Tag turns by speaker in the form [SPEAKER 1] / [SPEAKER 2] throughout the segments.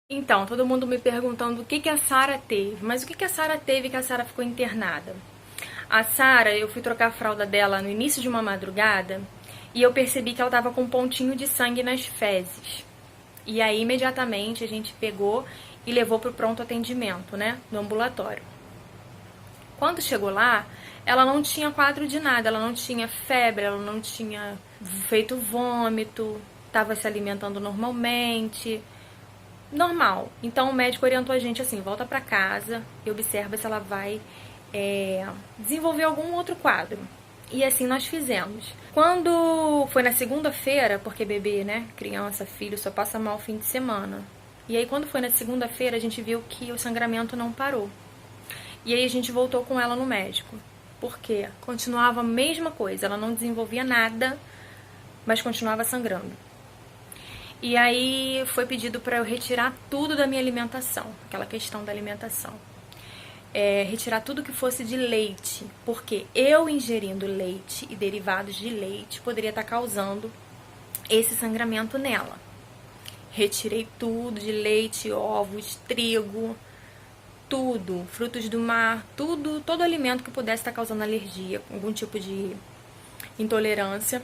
[SPEAKER 1] Então, todo mundo me perguntando o que que a Sara teve. Mas o que que a Sara teve que a Sara ficou internada? A Sara, eu fui trocar a fralda dela no início de uma madrugada e eu percebi que ela estava com um pontinho de sangue nas fezes. E aí, imediatamente, a gente pegou e levou para o pronto atendimento, né, no ambulatório. Quando chegou lá, ela não tinha quadro de nada, ela não tinha febre, ela não tinha feito vômito, estava se alimentando normalmente, normal. Então o médico orientou a gente assim, volta pra casa e observa se ela vai desenvolver algum outro quadro. E assim nós fizemos. Quando foi na segunda-feira, porque bebê, né, criança, filho, só passa mal fim de semana. E aí quando foi na segunda-feira, a gente viu que o sangramento não parou. E aí a gente voltou com ela no médico. Por quê? Continuava a mesma coisa, ela não desenvolvia nada, mas continuava sangrando. E aí foi pedido para eu retirar tudo da minha alimentação, aquela questão da alimentação. Retirar tudo que fosse de leite, porque eu ingerindo leite e derivados de leite poderia estar causando esse sangramento nela. Retirei tudo de leite, ovos, trigo, tudo, frutos do mar, tudo, todo alimento que pudesse estar causando alergia, algum tipo de intolerância.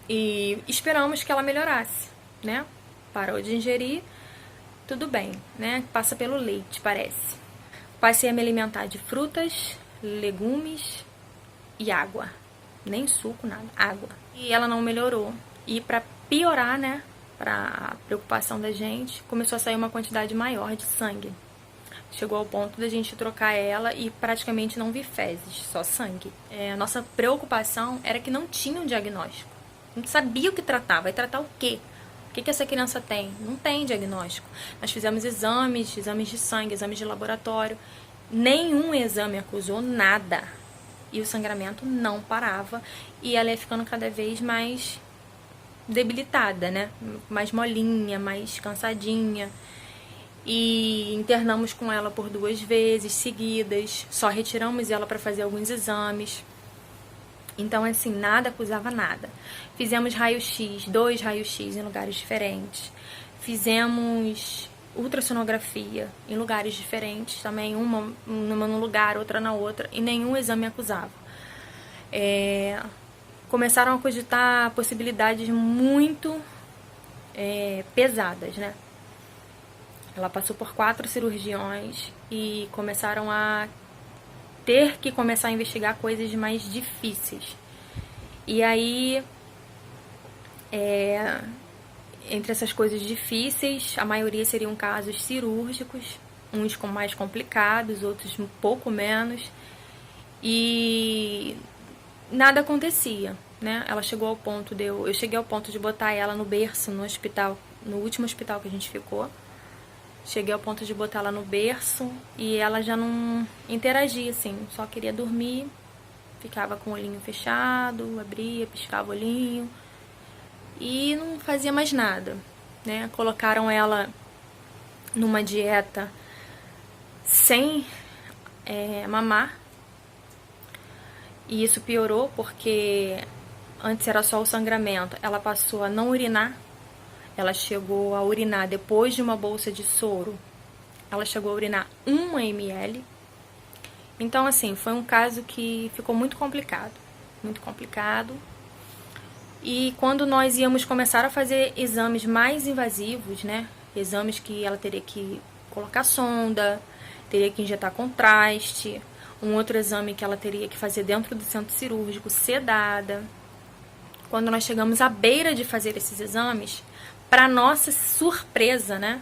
[SPEAKER 1] E esperamos que ela melhorasse, né? Parou de ingerir, tudo bem, né? Passa pelo leite, parece. Passei a me alimentar de frutas, legumes e água. Nem suco, nada, água. E ela não melhorou. E para piorar, né? Para preocupação da gente, começou a sair uma quantidade maior de sangue. Chegou ao ponto da gente trocar ela e praticamente não vi fezes, só sangue. A nossa preocupação era que não tinha um diagnóstico. Não sabia o que tratava. Vai tratar o quê? O que essa criança tem? Não tem diagnóstico. Nós fizemos exames de sangue, exames de laboratório. Nenhum exame acusou nada. E o sangramento não parava. E ela ia ficando cada vez mais debilitada, né? Mais molinha, mais cansadinha. E internamos com ela por 2 vezes seguidas. Só retiramos ela para fazer alguns exames. Então, assim, nada acusava nada. Fizemos raio-x, 2 raio-x em lugares diferentes. Fizemos ultrassonografia em lugares diferentes também, uma num lugar, outra na outra, e nenhum exame acusava. Começaram a cogitar possibilidades muito pesadas, né? Ela passou por 4 cirurgiões e começaram a ter que começar a investigar coisas mais difíceis. E aí, entre essas coisas difíceis, a maioria seriam casos cirúrgicos, uns mais complicados, outros um pouco menos. E nada acontecia, né? Ela chegou ao ponto eu cheguei ao ponto de botar ela no berço no hospital, no último hospital que a gente ficou. Cheguei ao ponto de botar ela no berço e ela já não interagia, assim, só queria dormir, ficava com o olhinho fechado, abria, piscava o olhinho e não fazia mais nada, né? Colocaram ela numa dieta sem mamar e isso piorou porque antes era só o sangramento, ela passou a não urinar. Ela chegou a urinar depois de uma bolsa de soro. Ela chegou a urinar 1 ml. Então, assim, foi um caso que ficou muito complicado. Muito complicado. E quando nós íamos começar a fazer exames mais invasivos, né? Exames que ela teria que colocar sonda, teria que injetar contraste. Um outro exame que ela teria que fazer dentro do centro cirúrgico, sedada. Quando nós chegamos à beira de fazer esses exames, para nossa surpresa, né?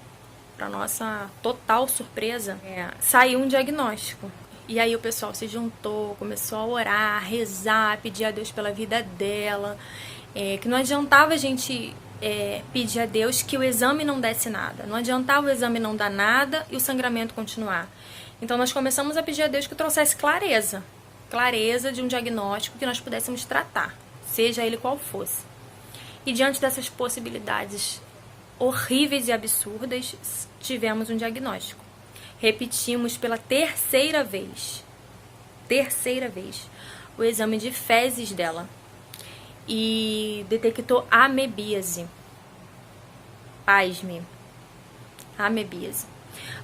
[SPEAKER 1] Para nossa total surpresa, saiu um diagnóstico. E aí o pessoal se juntou, começou a orar, a rezar, pedir a Deus pela vida dela. Que não adiantava a gente pedir a Deus que o exame não desse nada. Não adiantava o exame não dar nada e o sangramento continuar. Então nós começamos a pedir a Deus que trouxesse clareza. Clareza de um diagnóstico que nós pudéssemos tratar, seja ele qual fosse. E diante dessas possibilidades horríveis e absurdas, tivemos um diagnóstico. Repetimos pela terceira vez o exame de fezes dela e detectou amebíase. Pasme. amebíase.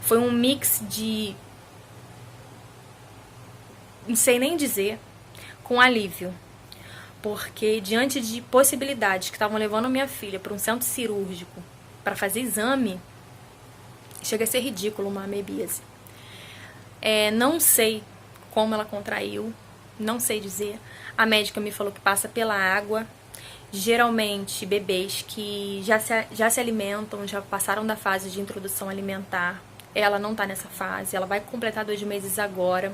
[SPEAKER 1] Foi um mix de, não sei nem dizer, com alívio. Porque diante de possibilidades que estavam levando minha filha para um centro cirúrgico para fazer exame, chega a ser ridículo uma amebíase. Não sei como ela contraiu, não sei dizer. A médica me falou que passa pela água. Geralmente, bebês que já se alimentam, já passaram da fase de introdução alimentar, ela não tá nessa fase, ela vai completar 2 meses agora.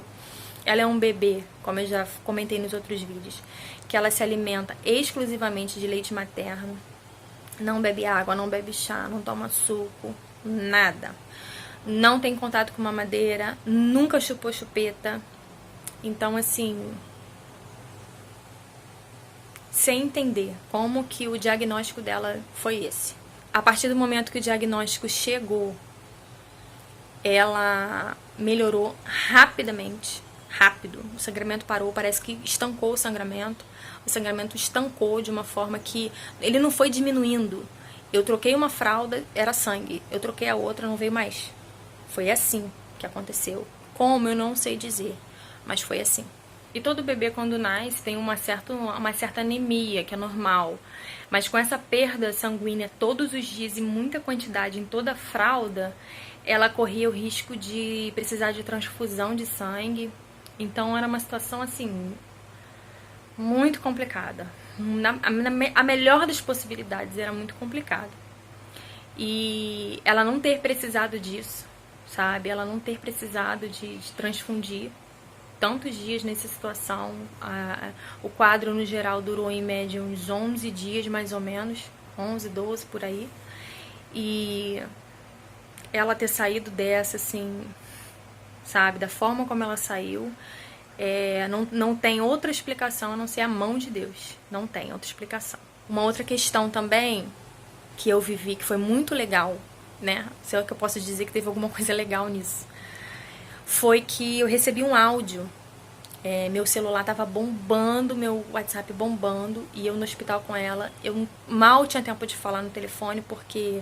[SPEAKER 1] Ela é um bebê, como eu já comentei nos outros vídeos, que ela se alimenta exclusivamente de leite materno, não bebe água, não bebe chá, não toma suco, nada. Não tem contato com mamadeira, nunca chupou chupeta. Então, assim, sem entender como que o diagnóstico dela foi esse. A partir do momento que o diagnóstico chegou, ela melhorou rapidamente, rápido. O sangramento parou, parece que estancou o sangramento. O sangramento estancou de uma forma que ele não foi diminuindo. Eu troquei uma fralda, era sangue. Eu troquei a outra, não veio mais. Foi assim que aconteceu. Como, eu não sei dizer, mas foi assim. E todo bebê, quando nasce, tem uma certa anemia, que é normal. Mas com essa perda sanguínea todos os dias e muita quantidade em toda a fralda, ela corria o risco de precisar de transfusão de sangue. Então era uma situação, assim, muito complicada. A melhor das possibilidades, era muito complicado. E ela não ter precisado disso, sabe? Ela não ter precisado de transfundir tantos dias nessa situação. O quadro, no geral, durou em média uns 11 dias, mais ou menos. 11, 12, por aí. E ela ter saído dessa, assim, sabe? Da forma como ela saiu, não tem outra explicação a não ser a mão de Deus. Não tem outra explicação. Uma outra questão também que eu vivi, que foi muito legal, né? Se é que eu posso dizer que teve alguma coisa legal nisso, foi que eu recebi um áudio. Meu celular tava bombando, meu WhatsApp bombando, e eu no hospital com ela. Eu mal tinha tempo de falar no telefone, porque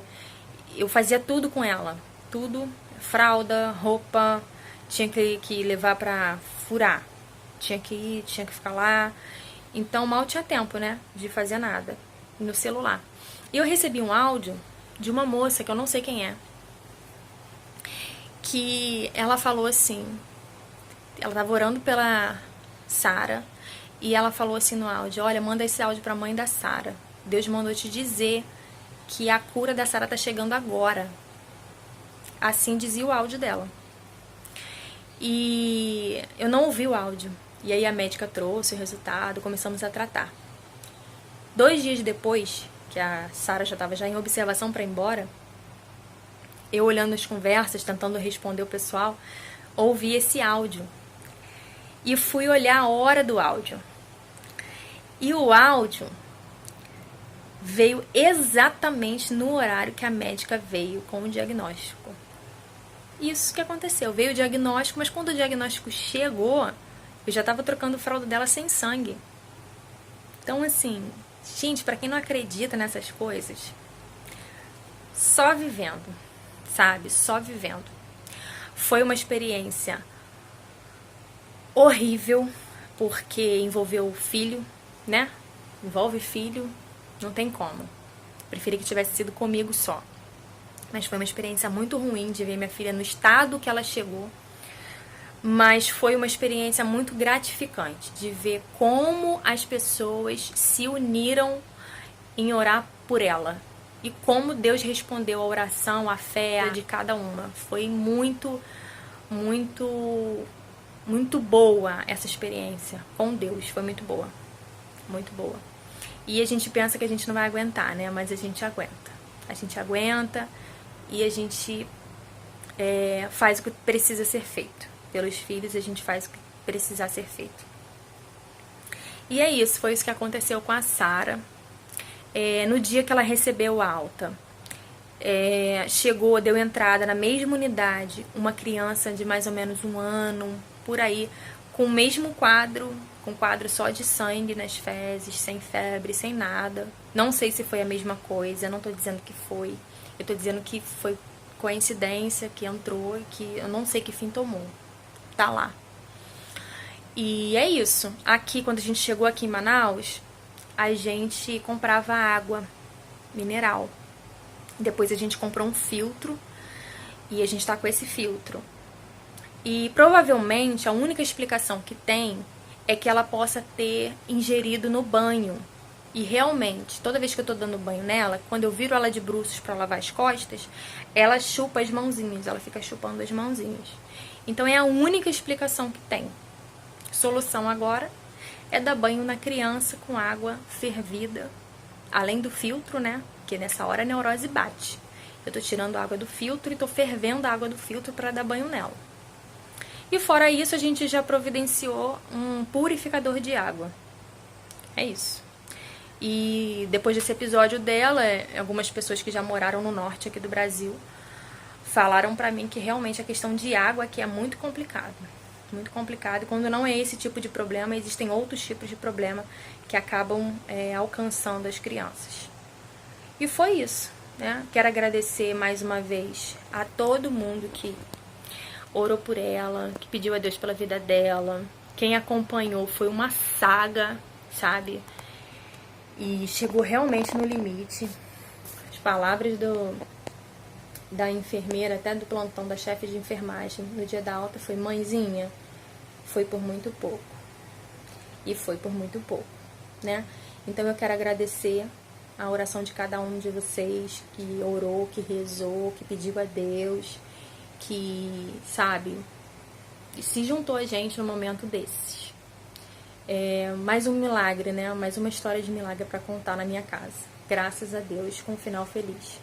[SPEAKER 1] eu fazia tudo com ela. Tudo, fralda, roupa, tinha que levar pra furar. Tinha que ir, tinha que ficar lá. Então mal tinha tempo, né, de fazer nada no celular. E eu recebi um áudio de uma moça, que eu não sei quem é, que ela falou assim, ela tava orando pela Sara, e ela falou assim no áudio: olha, manda esse áudio pra mãe da Sara. Deus mandou te dizer que a cura da Sara tá chegando agora. Assim dizia o áudio dela. E eu não ouvi o áudio. E aí a médica trouxe o resultado, começamos a tratar. 2 dias depois, que a Sara já estava em observação para ir embora, eu olhando as conversas, tentando responder o pessoal, ouvi esse áudio. E fui olhar a hora do áudio. E o áudio veio exatamente no horário que a médica veio com o diagnóstico. Isso que aconteceu. Veio o diagnóstico, mas quando o diagnóstico chegou, eu já estava trocando fralda dela sem sangue. Então, assim, gente, pra quem não acredita nessas coisas, só vivendo, sabe? Só vivendo. Foi uma experiência horrível, porque envolveu o filho, né? Envolve filho, não tem como. Preferi que tivesse sido comigo só. Mas foi uma experiência muito ruim de ver minha filha no estado que ela chegou. Mas foi uma experiência muito gratificante de ver como as pessoas se uniram em orar por ela. E como Deus respondeu a oração, a fé de cada uma. Foi muito, muito, muito boa essa experiência com Deus. Foi muito boa. Muito boa. E a gente pensa que a gente não vai aguentar, né? Mas a gente aguenta. A gente aguenta e a gente faz o que precisa ser feito. Pelos filhos, a gente faz o que precisar ser feito. E é isso, foi isso que aconteceu com a Sara. No dia que ela recebeu a alta, deu entrada na mesma unidade uma criança de mais ou menos 1 ano, por aí, com o mesmo quadro, com quadro só de sangue nas fezes, sem febre, sem nada. Não sei se foi a mesma coisa, não tô dizendo que foi. Eu tô dizendo que foi coincidência que entrou e que eu não sei que fim tomou. Tá lá. E é isso. Aqui, quando a gente chegou aqui em Manaus, a gente comprava água mineral. Depois a gente comprou um filtro e a gente tá com esse filtro. E provavelmente a única explicação que tem é que ela possa ter ingerido no banho. E realmente, toda vez que eu tô dando banho nela, quando eu viro ela de bruços pra lavar as costas, ela chupa as mãozinhas, ela fica chupando as mãozinhas. Então é a única explicação que tem. Solução agora é dar banho na criança com água fervida, além do filtro, né? Porque nessa hora a neurose bate. Eu tô tirando a água do filtro e tô fervendo a água do filtro para dar banho nela. E fora isso, a gente já providenciou um purificador de água. É isso. E depois desse episódio dela, algumas pessoas que já moraram no norte aqui do Brasil falaram pra mim que realmente a questão de água aqui é muito complicada. Muito complicado. E quando não é esse tipo de problema, existem outros tipos de problema que acabam alcançando as crianças. E foi isso, né? Quero agradecer mais uma vez a todo mundo que orou por ela, que pediu a Deus pela vida dela. Quem acompanhou foi uma saga, sabe? E chegou realmente no limite. As palavras da enfermeira, até do plantão da chefe de enfermagem, no dia da alta foi: mãezinha, foi por muito pouco. E foi por muito pouco, né? Então eu quero agradecer a oração de cada um de vocês que orou, que rezou, que pediu a Deus, que, sabe, se juntou a gente no momento desses. Mais um milagre, né? Mais uma história de milagre para contar na minha casa. Graças a Deus, com um final feliz.